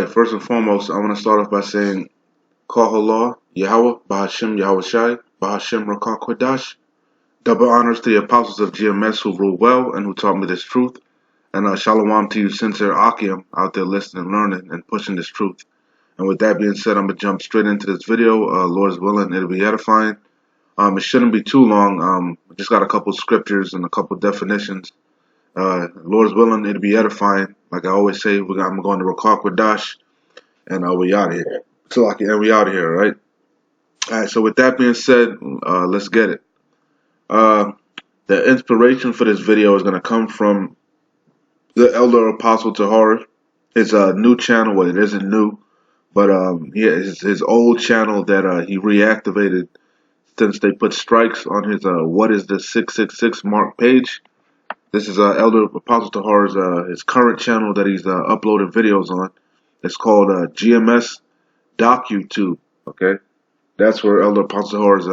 Alright, first and foremost, I want to start off by saying, Kahallah, Yahweh, Bahashim Yahweh Shai, Bahashim Rakah Kodash. Double honors to the apostles of GMS who ruled well and who taught me this truth. And shalom to you, sincere Akim, out there listening, learning, and pushing this truth. And with that being said, I'm going to jump straight into this video. Lord's willing, it'll be edifying. It shouldn't be too long. I just got a couple scriptures and a couple definitions. Lord's willing, it'll be edifying. Like I always say, I'm going to Rakah Kodash, and we out of here. So we out of here, right? All right. So with that being said, let's get it. The inspiration for this video is going to come from the Elder Apostle Tahar. His new channel. Well, it isn't new, but his old channel that he reactivated since they put strikes on his what is the 666 mark page. This is Elder Apostle Tahar's his current channel that he's uploading videos on. It's called GMS DocuTube. Okay, that's where Elder Apostle Tahar is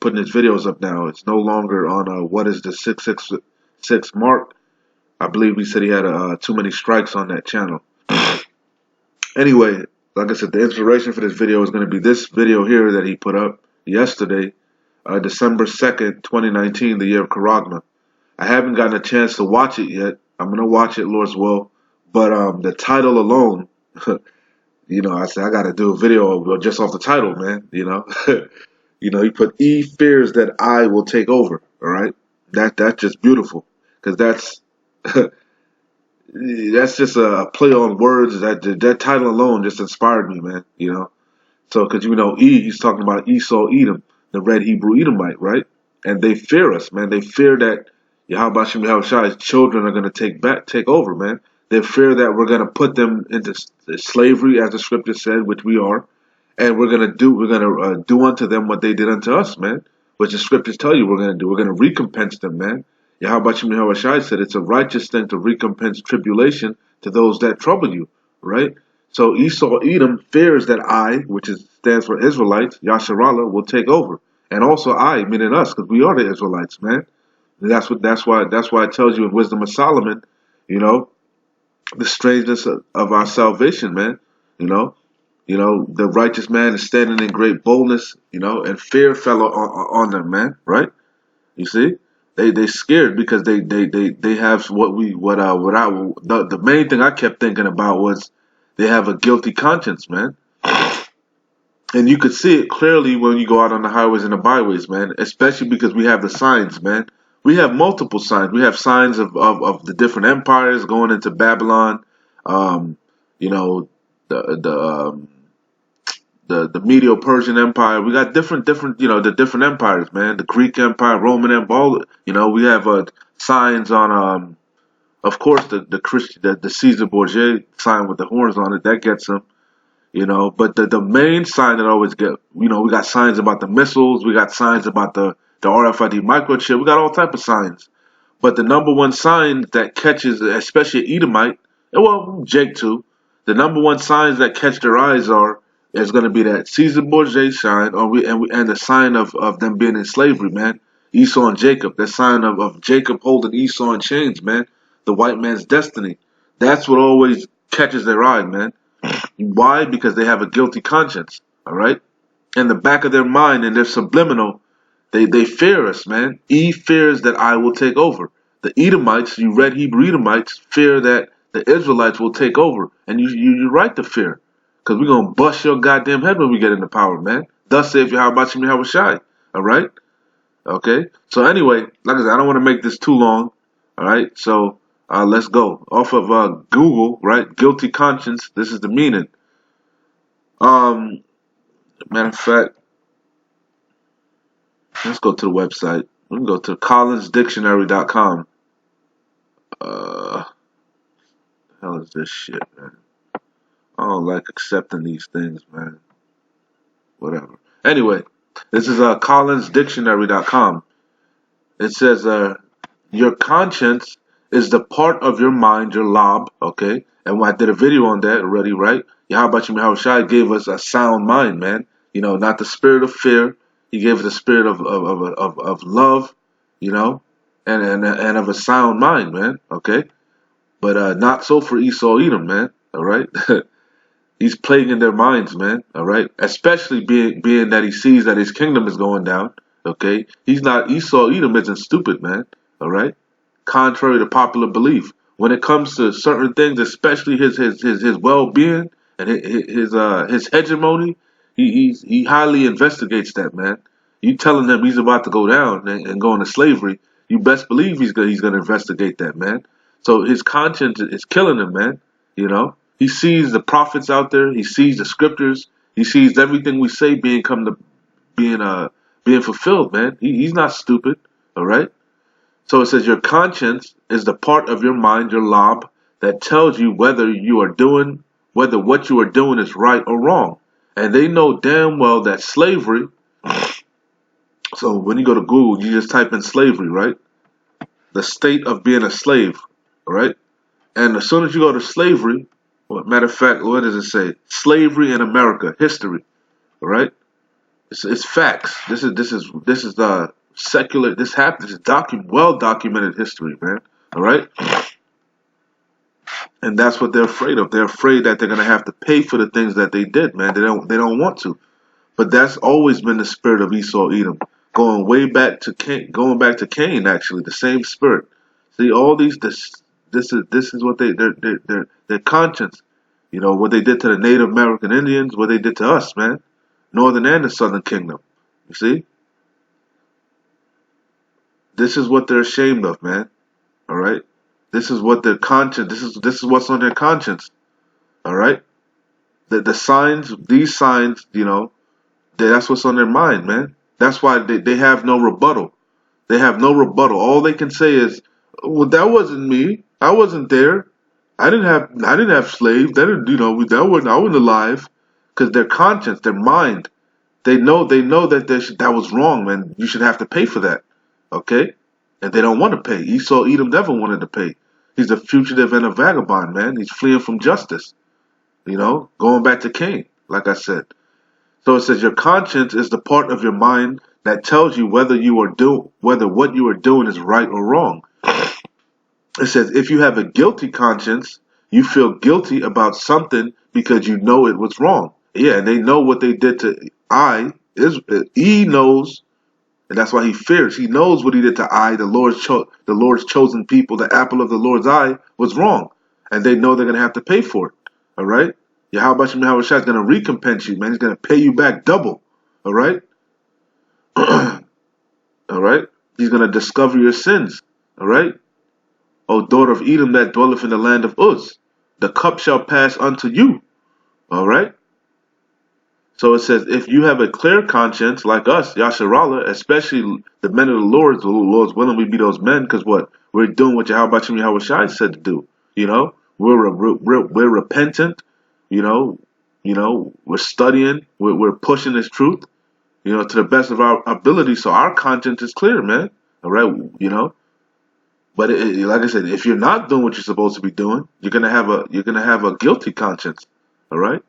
putting his videos up now. It's no longer on what is the 666 mark. I believe he said he had too many strikes on that channel. Anyway, like I said, the inspiration for this video is going to be this video here that he put up yesterday, December 2nd, 2019, the year of Karagma. I haven't gotten a chance to watch it yet. I'm going to watch it, Lord's will. But the title alone, you know, I said I got to do a video just off the title, man, you know. You know, he put E fears that I will take over, all right? That's just beautiful, because that's that's just a play on words. That title alone just inspired me, man, you know. So, because, you know, he's talking about Esau Edom, the red Hebrew Edomite, right? And they fear us, man. They fear that Yahweh Shem Yahweh Shai's children are going to take over, man. They fear that we're going to put them into slavery, as the scripture said, which we are. And we're gonna do unto them what they did unto us, man. Which the scriptures tell you we're gonna do. We're gonna recompense them, man. Yahweh Shem Shai said it's a righteous thing to recompense tribulation to those that trouble you, right? So Esau Edom fears that I, which stands for Israelites, Yasharallah, will take over, and also I, meaning us, because we are the Israelites, man. And that's why it tells you in Wisdom of Solomon, you know, the strangeness of our salvation, man. You know, the righteous man is standing in great boldness, you know, and fear fell on them, man, right? You see? They scared because they have the main thing I kept thinking about was they have a guilty conscience, man. And you could see it clearly when you go out on the highways and the byways, man, especially because we have the signs, man. We have multiple signs. We have signs of the different empires going into Babylon, you know, the Medo-Persian Empire. We got different, you know, the different empires, man. The Greek Empire, Roman Empire. You know, we have signs on, of course, the Caesar Borgia sign with the horns on it. That gets them, you know. But the main sign that I always get, you know, we got signs about the missiles. We got signs about the RFID microchip. We got all type of signs. But the number one sign that catches, especially Edomite, and well, Jake too, the number one signs that catch their eyes is going to be that Caesar Borgia sign, and the sign of them being in slavery, man. Esau and Jacob, that sign of Jacob holding Esau in chains, man. The white man's destiny. That's what always catches their eye, man. Why? Because they have a guilty conscience, all right? In the back of their mind, and their subliminal, they fear us, man. E fears that I will take over. The Edomites, you red Hebrew Edomites, fear that the Israelites will take over. And you're right to fear. Because we're going to bust your goddamn head when we get into power, man. Thus saith Yahweh Shem Yahweh Shai. All right? Okay? So anyway, like I said, I don't want to make this too long. All right? So let's go. Off of Google, right? Guilty conscience. This is the meaning. Matter of fact, let's go to the website. We can go to collinsdictionary.com. The hell is this shit, man? I don't like accepting these things, man. Whatever. Anyway, this is collinsdictionary.com. It says, your conscience is the part of your mind, your lob, okay? And I did a video on that already, right? Yahweh Shem Yahweh Shai gave us a sound mind, man. You know, not the spirit of fear. He gave us the spirit of love, you know, and of a sound mind, man, okay? But not so for Esau Edom, man, all right? He's plaguing their minds, man. All right, especially being that he sees that his kingdom is going down. Okay, he's not Esau. Edom isn't stupid, man. All right, contrary to popular belief, when it comes to certain things, especially his well being and his hegemony, he highly investigates that, man. You telling him he's about to go down and go into slavery, you best believe he's gonna investigate that, man. So his conscience is killing him, man. You know, he sees the prophets out there, he sees the scriptures, he sees everything we say being being fulfilled, man. He's not stupid, all right. So it says your conscience is the part of your mind, your lob, that tells you whether what you are doing is right or wrong. And they know damn well that slavery. So when you go to Google, you just type in slavery, right? The state of being a slave, right? And as soon as you go to slavery, well, matter of fact, what does it say? Slavery in America, history, right? It's facts. This is the secular. This happened. This is well documented history, man. All right, and that's what they're afraid of. They're afraid that they're gonna have to pay for the things that they did, man. They don't want to. But that's always been the spirit of Esau Edom, going way back to Cain, actually, the same spirit. See, all this is what their conscience, what they did to the Native American Indians, what they did to us, man, Northern and the Southern Kingdom. You see, this is what they're ashamed of, man. All right, this is what their conscience. This is what's on their conscience. All right, the signs, these signs, that's what's on their mind, man. That's why they have no rebuttal. They have no rebuttal. All they can say is, "Well, that wasn't me. I wasn't there. I didn't have slaves. That didn't, that wasn't. I wasn't alive." Because their conscience, their mind, they know that that was wrong, man. You should have to pay for that, okay? And they don't want to pay. Esau Edom never wanted to pay. He's a fugitive and a vagabond, man. He's fleeing from justice, going back to Cain, like I said. So it says your conscience is the part of your mind that tells you whether what you are doing is right or wrong. It says if you have a guilty conscience, you feel guilty about something because you know it was wrong. Yeah, and they know what they did to he knows, and that's why he fears. He knows what he did to the Lord's chosen people, the apple of the Lord's eye, was wrong, and they know they're gonna have to pay for it. All right. Yahweh Shai is going to recompense you, man. He's going to pay you back double. All right? All right? He's going to discover your sins. All right? O daughter of Edom that dwelleth in the land of Uz, the cup shall pass unto you. All right? So it says, if you have a clear conscience like us, Yasharallah, especially the men of the Lord's willing we be those men, because what? We're doing what Yahweh Shai said to do. We're repentant. We're studying, we're pushing this truth, to the best of our ability. So our conscience is clear, man. All right, But like I said, if you're not doing what you're supposed to be doing, you're gonna have a guilty conscience. All right.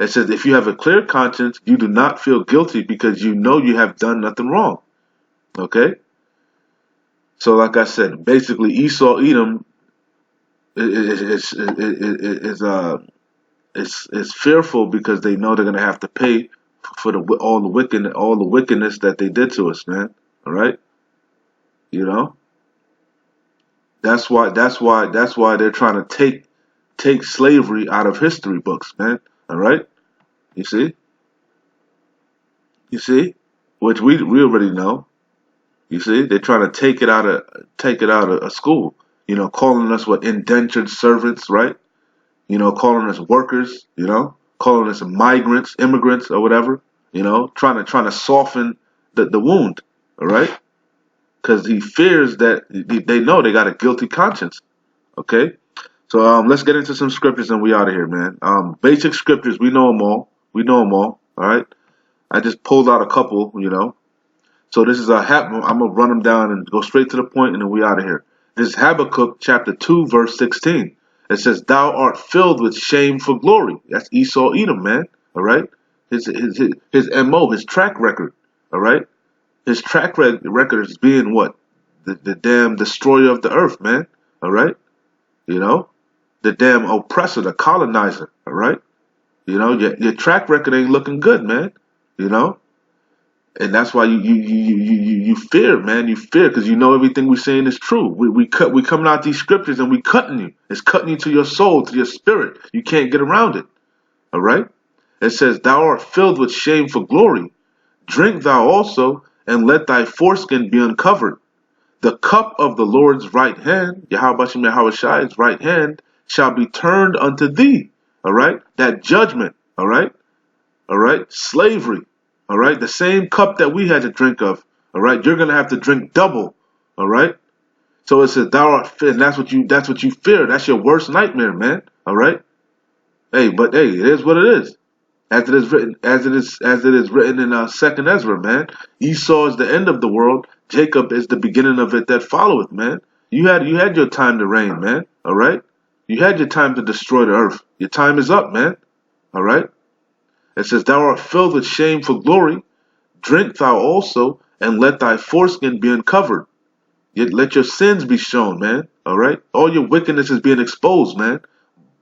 It says if you have a clear conscience, you do not feel guilty because you know you have done nothing wrong. Okay. So like I said, basically Esau Edom is fearful because they know they're gonna have to pay for all the wickedness that they did to us, man. All right, that's why they're trying to take slavery out of history books, man. All right, you see, which we already know. You see, they're trying to take it out of school. Calling us indentured servants, right? Calling us workers, calling us migrants, immigrants, or whatever, trying to soften the wound, all right? Because he fears that they know they got a guilty conscience, okay? So let's get into some scriptures and we out of here, man. Basic scriptures, we know them all. All right? I just pulled out a couple, So this is I'm gonna run them down and go straight to the point, and then we out of here. This is Habakkuk chapter 2, verse 16. It says, "Thou art filled with shame for glory." That's Esau Edom, man. All right, his mo, his track record. All right, his track record is being what the damn destroyer of the earth, man. All right, the damn oppressor, the colonizer. All right, You know, your track record ain't looking good, man. You know, and that's why you fear, man. You fear because you know everything we're saying is true. We coming out these scriptures and we cutting you. It's cutting you to your soul, to your spirit. You can't get around it. All right. It says, "Thou art filled with shame for glory. Drink thou also, and let thy foreskin be uncovered. The cup of the Lord's right hand, Yahweh Shai's right hand, shall be turned unto thee." All right. That judgment. All right. All right. Slavery. All right. The same cup that we had to drink of. All right. You're going to have to drink double. All right. So it says, "Thou art," and that's what you fear. That's your worst nightmare, man. All right. Hey, but hey, it is what it is. As it is written in Second Ezra, man. Esau is the end of the world. Jacob is the beginning of it that followeth, man. You had your time to reign, man. All right. You had your time to destroy the earth. Your time is up, man. All right. It says, "Thou art filled with shame for glory. Drink thou also, and let thy foreskin be uncovered." Yet let your sins be shown, man. All right. All your wickedness is being exposed, man.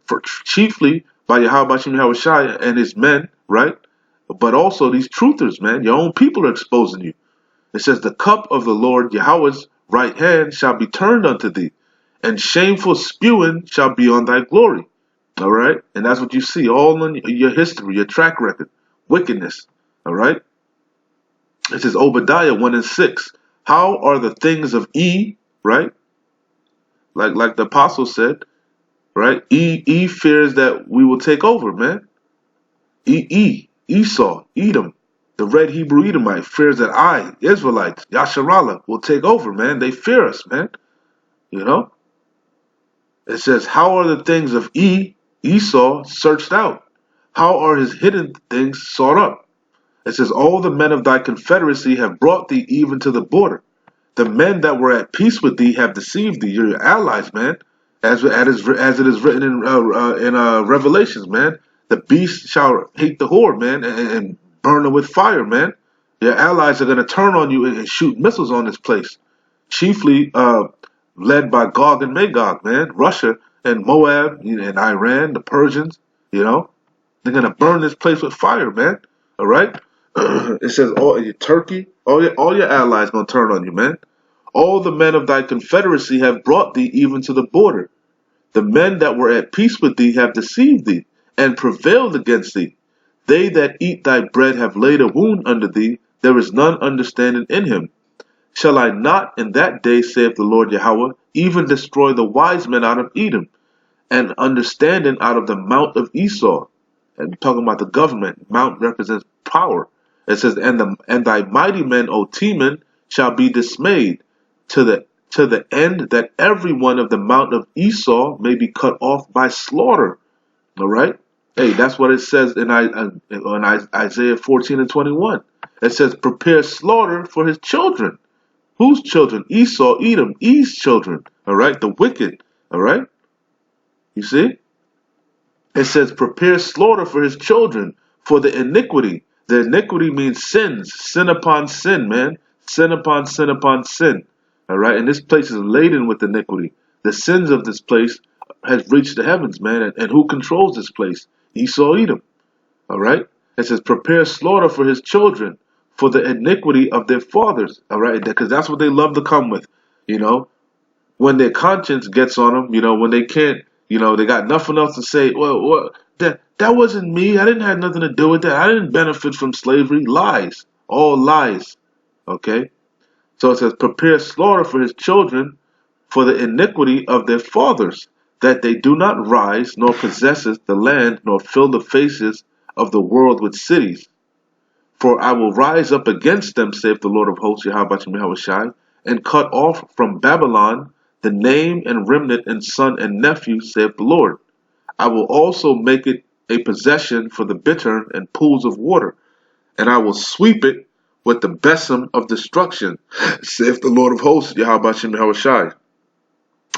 For chiefly by Yahweh Shai and his men, right? But also these truthers, man. Your own people are exposing you. It says, "The cup of the Lord Yahweh's right hand shall be turned unto thee, and shameful spewing shall be on thy glory." All right? And that's what you see all in your history, your track record. Wickedness. All right? It says Obadiah 1 and 6. "How are the things of right? Like the apostle said, right? E fears that we will take over, man. Esau, Edom, the red Hebrew Edomite, fears that I, Israelites, Yasharallah, will take over, man. They fear us, man. You know? It says, "How are the things of Esau, searched out? How are his hidden things sought up?" It says, "All the men of thy confederacy have brought thee even to the border. The men that were at peace with thee have deceived thee." You're your allies, man. As it is written in Revelations, man. The beast shall hate the whore, man, and burn her with fire, man. Your allies are going to turn on you and shoot missiles on this place. Chiefly led by Gog and Magog, man. Russia and Moab and Iran, the Persians, you know. They're going to burn this place with fire, man. All right? It says Turkey, all your allies going to turn on you, man. "All the men of thy confederacy have brought thee even to the border. The men that were at peace with thee have deceived thee, and prevailed against thee. They that eat thy bread have laid a wound under thee. There is none understanding in him. Shall I not in that day, saith the Lord Yahweh, even destroy the wise men out of Edom, and understanding out of the mount of Esau?" And talking about the government. Mount represents power. It says, and thy mighty men, O Teman, shall be dismayed, to the end that every one of the mount of Esau may be cut off by slaughter. All right? Hey, that's what it says in Isaiah 14 and 21. It says, "Prepare slaughter for his children." Whose children? Esau, Edom, E's children. All right? The wicked. All right? You see? It says, "Prepare slaughter for his children, for the iniquity." The iniquity means sins. Sin upon sin, man. Sin upon sin upon sin. All right? And this place is laden with iniquity. The sins of this place has reached the heavens, man. And who controls this place? Esau, Edom. All right? It says, "Prepare slaughter for his children, for the iniquity of their fathers." All right? Because that's what they love to come with. You know? When their conscience gets on them, you know, when they can't, you know, they got nothing else to say. Well, that wasn't me. I didn't have nothing to do with that. I didn't benefit from slavery. Lies. All lies. Okay? So it says, "Prepare slaughter for his children, for the iniquity of their fathers, that they do not rise, nor possesseth the land, nor fill the faces of the world with cities. For I will rise up against them, saith the Lord of hosts, Yahweh Shai, and cut off from Babylon the name and remnant and son and nephew, saith the Lord. I will also make it a possession for the bittern and pools of water, and I will sweep it with the besom of destruction, saith the Lord of hosts, Yahweh Shai."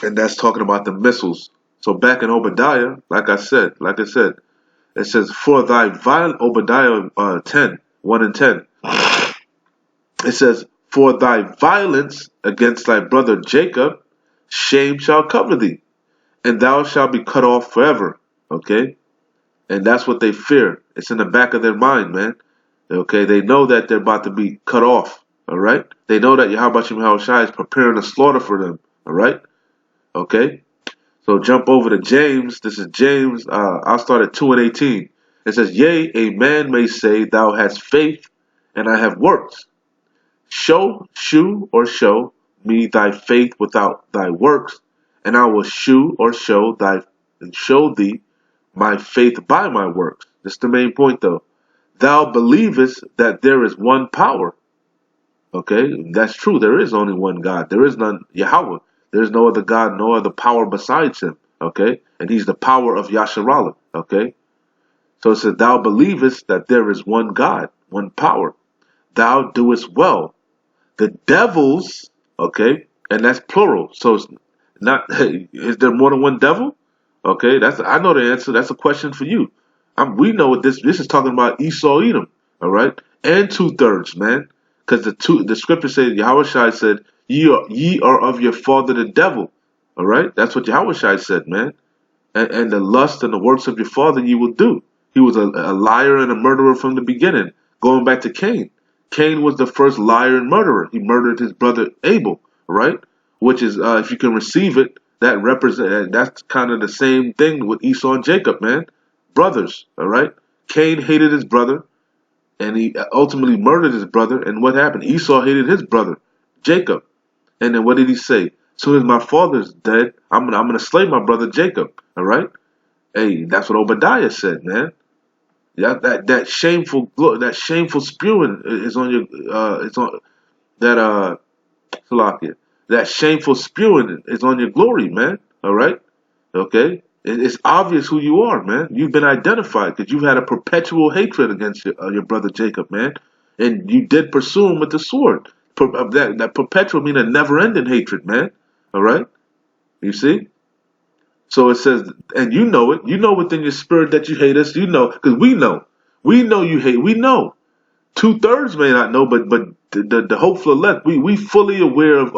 And that's talking about the missiles. So back in Obadiah, like I said, it says, "For thy violent," Obadiah 10, 1 and 10. It says, "For thy violence against thy brother Jacob, shame shall cover thee, and thou shalt be cut off forever." Okay? And that's what they fear. It's in the back of their mind, man. Okay, they know that they're about to be cut off. All right, they know that Yahweh Shai is preparing a slaughter for them. All right, okay. So jump over to James. This is James. I'll start at 2:18. It says, "Yea, a man may say, Thou hast faith, and I have works. Show me thy faith without thy works, and I will show thee my faith by my works." That's the main point, though. Thou believest that there is one power. Okay, that's true. There is only one God. There is none Yahweh. There is no other God, no other power besides him. Okay, and he's the power of Yasharallah. Okay, so it says, "Thou believest that there is one God, one power. Thou doest well. The devils," okay, and that's plural. So it's not. Is there more than one devil? Okay, I know the answer. That's a question for you. We know what this is talking about. Esau, Edom, all right, and 2/3, man, because the scripture says Yahweh Shai said, ye are of your father the devil, all right. That's what Yahweh Shai said, man. And the lust and the works of your father you will do. He was a liar and a murderer from the beginning. Going back to Cain. Cain was the first liar and murderer. He murdered his brother Abel, right? Which is, if you can receive it, that's kind of the same thing with Esau and Jacob, man. Brothers, all right? Cain hated his brother, and he ultimately murdered his brother. And what happened? Esau hated his brother, Jacob. And then what did he say? As soon as my father's dead, I'm gonna slay my brother Jacob. All right? Hey, that's what Obadiah said, man. Yeah, that shameful spewing is on your it's on that Salakia. That shameful spewing is on your glory, man. All right? Okay? It's obvious who you are, man. You've been identified because you've had a perpetual hatred against your brother Jacob, man. And you did pursue him with the sword. That perpetual mean a never-ending hatred, man. All right? You see? So it says, and you know it. You know within your spirit that you hate us. You know, because we know. We know you hate. We know. 2/3 may not know, but the hopeful elect, we fully aware of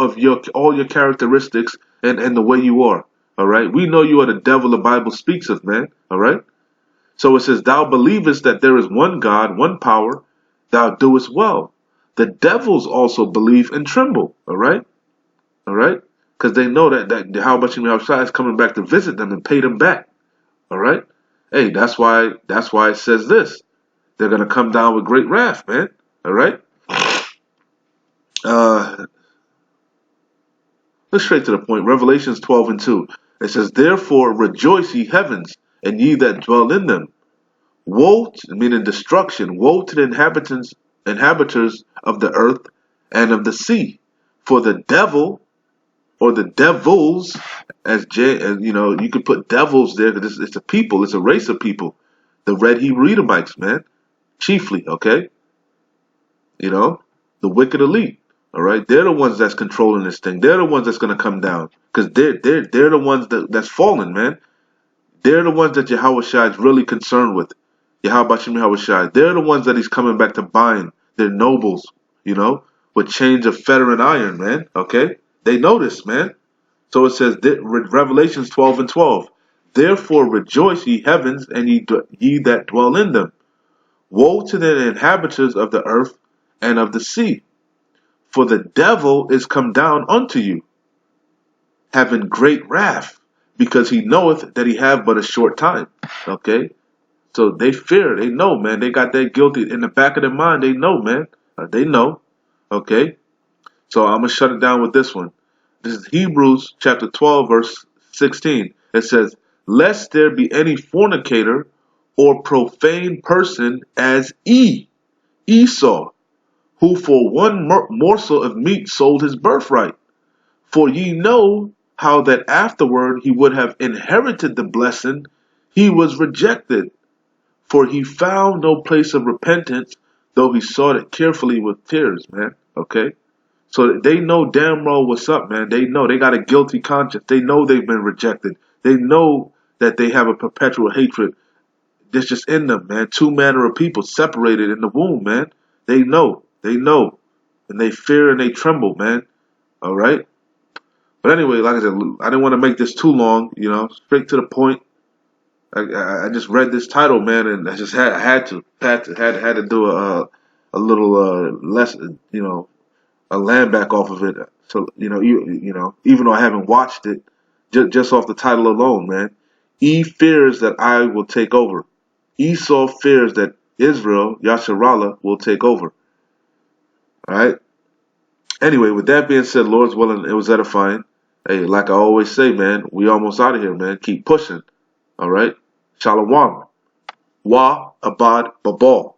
all your characteristics and the way you are. All right. We know you are the devil the Bible speaks of, man. All right. So it says, "Thou believest that there is one God, one power. Thou doest well. The devils also believe and tremble." All right. All right. Because they know that how much Shai is coming back to visit them and pay them back. All right. Hey, that's why it says this. They're gonna come down with great wrath, man. All right. Let's straight to the point. Revelations 12:2. It says, "Therefore rejoice, ye heavens, and ye that dwell in them. Woe, meaning destruction. Woe to the inhabitants of the earth and of the sea, for the devil, or the devils, as you know, you could put devils there because it's a people, it's a race of people. The red Hebrew Edomites, man, chiefly, okay. You know, the wicked elite. All right, they're the ones that's controlling this thing. They're the ones that's gonna come down because they're the ones that's fallen, man. They're the ones that Yahweh Shai is really concerned with. Yahweh Shai. They're the ones that he's coming back to bind. They're nobles, you know, with chains of fetter and iron, man. Okay, they know this, man. So it says Revelations 12:12. "Therefore rejoice, ye heavens, and ye that dwell in them. Woe to the inhabitants of the earth and of the sea. For the devil is come down unto you, having great wrath, because he knoweth that he have but a short time." Okay? So they fear, they know, man. They got that guilty in the back of their mind. They know, man. They know. Okay? So I'm going to shut it down with this one. This is Hebrews chapter 12, verse 16. It says, "Lest there be any fornicator or profane person as Esau, who for one morsel of meat sold his birthright. For ye know how that afterward he would have inherited the blessing, he was rejected. For he found no place of repentance, though he sought it carefully with tears," man. Okay? So they know damn well what's up, man. They know they got a guilty conscience. They know they've been rejected. They know that they have a perpetual hatred that's just in them, man. Two manner of people separated in the womb, man. They know. They know. And they fear and they tremble, man. All right? But anyway, like I said, I didn't want to make this too long, you know, straight to the point. I just read this title, man, and I just had to do a little lesson, a land back off of it. So even though I haven't watched it, just off the title alone, man. E fears that I will take over. Esau fears that Israel, Yasharallah, will take over. All right. Anyway, with that being said, Lord's willing, it was edifying. Hey, like I always say, man, we almost out of here, man. Keep pushing. All right. Shalom. Wa abad babal.